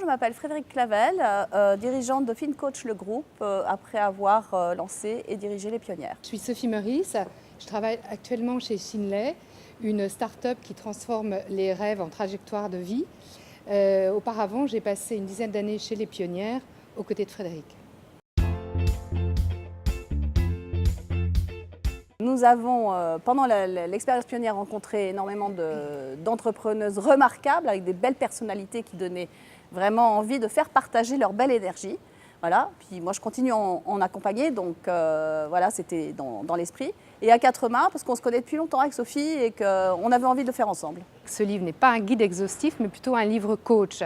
je m'appelle Frédérique Clavel, dirigeante de FinCoach le groupe, après avoir lancé et dirigé les Pionnières. Je suis Sophie Meurice, je travaille actuellement chez Shinley, une start-up qui transforme les rêves en trajectoire de vie. Auparavant, j'ai passé une dizaine d'années chez les Pionnières, aux côtés de Frédéric. Nous avons, pendant l'expérience pionnière, rencontré énormément d'entrepreneuses remarquables, avec des belles personnalités qui donnaient vraiment envie de faire partager leur belle énergie. Voilà. Puis moi, je continue à en accompagner, donc voilà, c'était dans l'esprit. Et à quatre mains, parce qu'on se connaît depuis longtemps avec Sophie et qu'on avait envie de le faire ensemble. Ce livre n'est pas un guide exhaustif, mais plutôt un livre coach.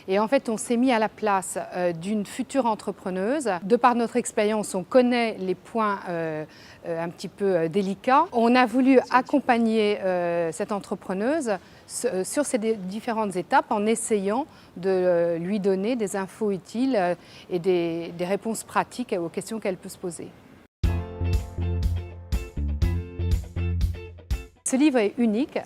Et en fait, on s'est mis à la place d'une future entrepreneuse. De par notre expérience, on connaît les points un petit peu délicats. On a voulu accompagner cette entrepreneuse sur ces différentes étapes en essayant de lui donner des infos utiles et des réponses pratiques aux questions qu'elle peut se poser. Ce livre est unique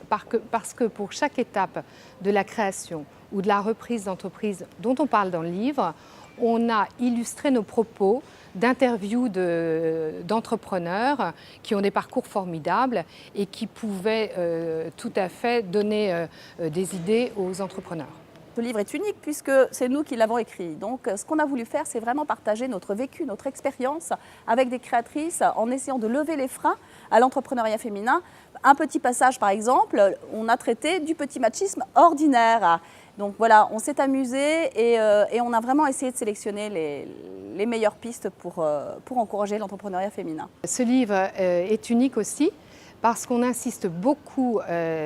parce que pour chaque étape de la création ou de la reprise d'entreprise dont on parle dans le livre, on a illustré nos propos d'interviews d'entrepreneurs qui ont des parcours formidables et qui pouvaient tout à fait donner des idées aux entrepreneurs. Ce livre est unique puisque c'est nous qui l'avons écrit. Donc ce qu'on a voulu faire, c'est vraiment partager notre vécu, notre expérience avec des créatrices en essayant de lever les freins à l'entrepreneuriat féminin. Un petit passage par exemple, on a traité du petit machisme ordinaire. Donc voilà, on s'est amusé et on a vraiment essayé de sélectionner les meilleures pistes pour encourager l'entrepreneuriat féminin. Ce livre est unique aussi parce qu'on insiste beaucoup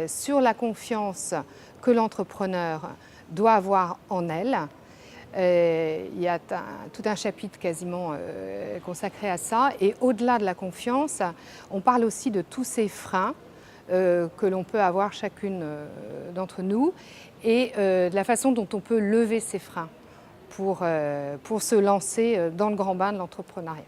sur la confiance que l'entrepreneur doit avoir en elle. Il y a tout un chapitre quasiment consacré à ça. Et au-delà de la confiance, on parle aussi de tous ces freins que l'on peut avoir chacune d'entre nous et de la façon dont on peut lever ces freins pour se lancer dans le grand bain de l'entrepreneuriat.